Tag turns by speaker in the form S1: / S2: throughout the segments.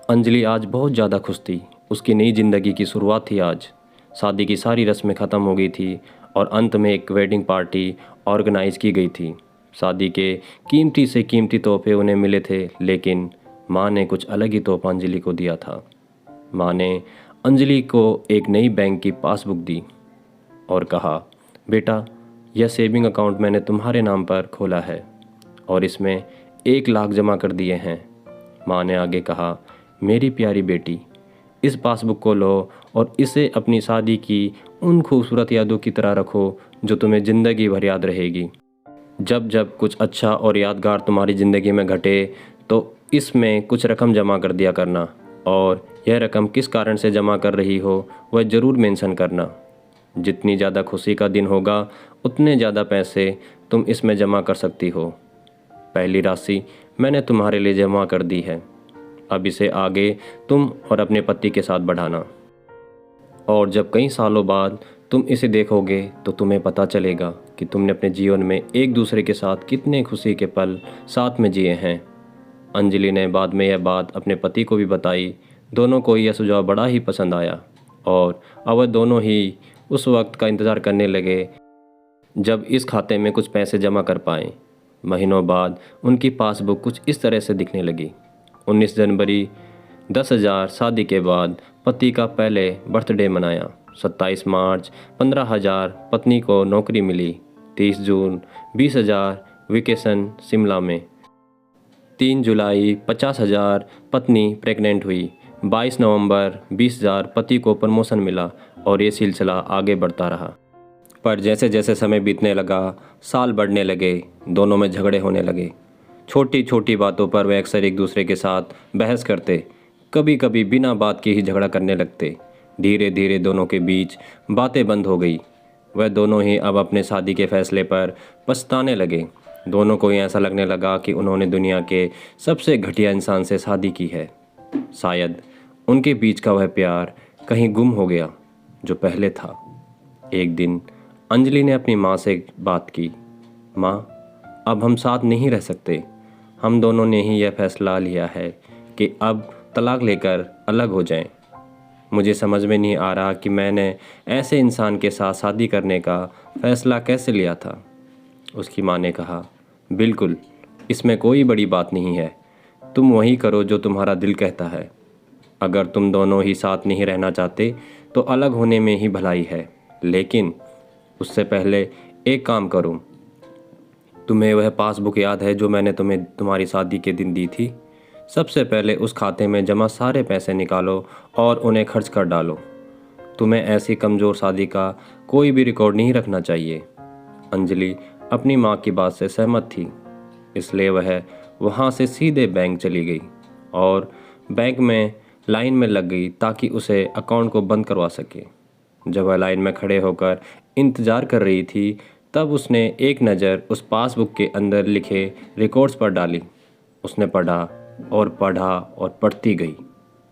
S1: अंजलि आज बहुत ज़्यादा खुश थी। उसकी नई ज़िंदगी की शुरुआत थी आज। शादी की सारी रस्में ख़त्म हो गई थी और अंत में एक वेडिंग पार्टी ऑर्गेनाइज की गई थी। शादी के कीमती से कीमती तोहफे उन्हें मिले थे, लेकिन माँ ने कुछ अलग ही तोहफा अंजलि को दिया था। माँ ने अंजलि को एक नई बैंक की पासबुक दी और कहा, बेटा, यह सेविंग अकाउंट मैंने तुम्हारे नाम पर खोला है और इसमें 1 लाख जमा कर दिए हैं। माँ ने आगे कहा, मेरी प्यारी बेटी, इस पासबुक को लो और इसे अपनी शादी की उन खूबसूरत यादों की तरह रखो जो तुम्हें ज़िंदगी भर याद रहेगी। जब जब कुछ अच्छा और यादगार तुम्हारी ज़िंदगी में घटे तो इसमें कुछ रकम जमा कर दिया करना, और यह रकम किस कारण से जमा कर रही हो वह ज़रूर मेंशन करना। जितनी ज़्यादा खुशी का दिन होगा उतने ज़्यादा पैसे तुम इसमें जमा कर सकती हो। पहली राशि मैंने तुम्हारे लिए जमा कर दी है। अब इसे आगे तुम और अपने पति के साथ बढ़ाना, और जब कई सालों बाद तुम इसे देखोगे तो तुम्हें पता चलेगा कि तुमने अपने जीवन में एक दूसरे के साथ कितने खुशी के पल साथ में जिए हैं। अंजलि ने बाद में यह बात अपने पति को भी बताई। दोनों को यह सुझाव बड़ा ही पसंद आया और अब वह दोनों ही उस वक्त का इंतज़ार करने लगे जब इस खाते में कुछ पैसे जमा कर पाएँ। महीनों बाद उनकी पासबुक कुछ इस तरह से दिखने लगी। 19 जनवरी 10,000 शादी के बाद पति का पहले बर्थडे मनाया। 27 मार्च 15,000 पत्नी को नौकरी मिली। 30 जून 20,000 वेकेशन शिमला में। 3 जुलाई 50,000 पत्नी प्रेग्नेंट हुई। 22 नवंबर 20,000 पति को प्रमोशन मिला और ये सिलसिला आगे बढ़ता रहा। पर जैसे जैसे समय बीतने लगा, साल बढ़ने लगे, दोनों में झगड़े होने लगे। छोटी छोटी बातों पर वे अक्सर एक दूसरे के साथ बहस करते, कभी कभी बिना बात के ही झगड़ा करने लगते। धीरे धीरे दोनों के बीच बातें बंद हो गई। वह दोनों ही अब अपने शादी के फैसले पर पछताने लगे। दोनों को ही ऐसा लगने लगा कि उन्होंने दुनिया के सबसे घटिया इंसान से शादी की है। शायद उनके बीच का वह प्यार कहीं गुम हो गया जो पहले था। एक दिन अंजलि ने अपनी माँ से बात की, माँ, अब हम साथ नहीं रह सकते। हम दोनों ने ही यह फैसला लिया है कि अब तलाक लेकर अलग हो जाएं। मुझे समझ में नहीं आ रहा कि मैंने ऐसे इंसान के साथ शादी करने का फ़ैसला कैसे लिया था। उसकी माँ ने कहा, बिल्कुल, इसमें कोई बड़ी बात नहीं है। तुम वही करो जो तुम्हारा दिल कहता है। अगर तुम दोनों ही साथ नहीं रहना चाहते तो अलग होने में ही भलाई है, लेकिन उससे पहले एक काम करो। तुम्हें वह पासबुक याद है जो मैंने तुम्हें तुम्हारी शादी के दिन दी थी? सबसे पहले उस खाते में जमा सारे पैसे निकालो और उन्हें खर्च कर डालो। तुम्हें ऐसी कमज़ोर शादी का कोई भी रिकॉर्ड नहीं रखना चाहिए। अंजलि अपनी माँ की बात से सहमत थी, इसलिए वह वहाँ से सीधे बैंक चली गई और बैंक में लाइन में लग गई ताकि उसे अकाउंट को बंद करवा सके। जब वह लाइन में खड़े होकर इंतज़ार कर रही थी, तब उसने एक नज़र उस पासबुक के अंदर लिखे रिकॉर्ड्स पर डाली। उसने पढ़ा और पढ़ा और पढ़ती गई।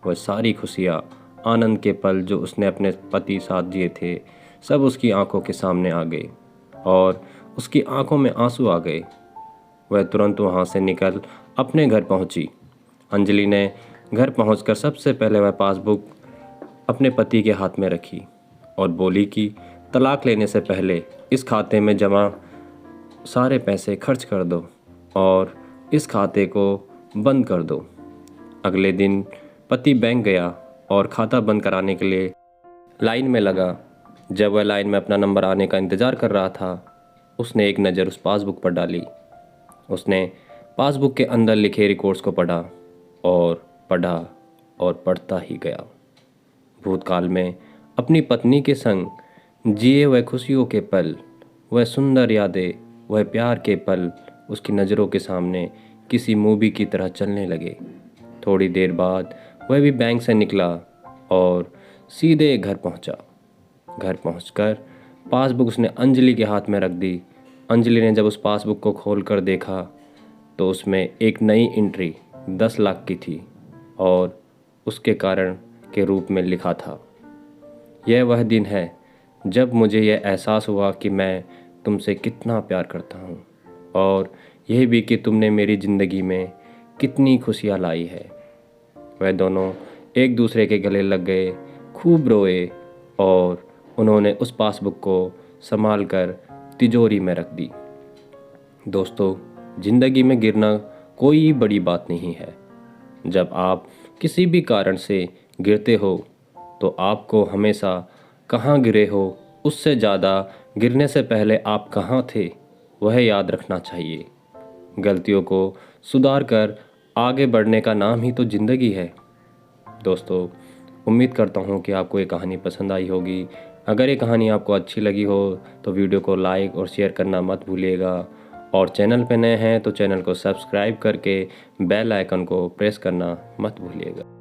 S1: वह सारी खुशियाँ, आनंद के पल जो उसने अपने पति साथ जिए थे, सब उसकी आंखों के सामने आ गए और उसकी आंखों में आंसू आ गए। वह तुरंत वहाँ से निकल अपने घर पहुँची। अंजलि ने घर पहुँचकर सबसे पहले वह पासबुक अपने पति के हाथ में रखी और बोली कि तलाक लेने से पहले इस खाते में जमा सारे पैसे खर्च कर दो और इस खाते को बंद कर दो। अगले दिन पति बैंक गया और खाता बंद कराने के लिए लाइन में लगा। जब वह लाइन में अपना नंबर आने का इंतज़ार कर रहा था, उसने एक नज़र उस पासबुक पर डाली। उसने पासबुक के अंदर लिखे रिकॉर्ड्स को पढ़ा और पढ़ा और पढ़ता ही गया। भूतकाल में अपनी पत्नी के संग जिए वह खुशियों के पल, वह सुंदर यादें, वह प्यार के पल उसकी नज़रों के सामने किसी मूवी की तरह चलने लगे। थोड़ी देर बाद वह भी बैंक से निकला और सीधे घर पहुंचा। घर पहुंचकर पासबुक उसने अंजलि के हाथ में रख दी। अंजलि ने जब उस पासबुक को खोलकर देखा तो उसमें एक नई एंट्री 10 लाख की थी और उसके कारण के रूप में लिखा था, यह वह दिन है जब मुझे यह एहसास हुआ कि मैं तुमसे कितना प्यार करता हूँ, और यह भी कि तुमने मेरी ज़िंदगी में कितनी खुशियाँ लाई है। वह दोनों एक दूसरे के गले लग गए, खूब रोए और उन्होंने उस पासबुक को संभाल कर तिजोरी में रख दी। दोस्तों, ज़िंदगी में गिरना कोई बड़ी बात नहीं है। जब आप किसी भी कारण से गिरते हो तो आपको हमेशा कहाँ गिरे हो उससे ज़्यादा गिरने से पहले आप कहाँ थे वह याद रखना चाहिए। गलतियों को सुधार कर आगे बढ़ने का नाम ही तो ज़िंदगी है। दोस्तों, उम्मीद करता हूँ कि आपको ये कहानी पसंद आई होगी। अगर ये कहानी आपको अच्छी लगी हो तो वीडियो को लाइक और शेयर करना मत भूलिएगा, और चैनल पे नए हैं तो चैनल को सब्सक्राइब करके बेल आइकन को प्रेस करना मत भूलिएगा।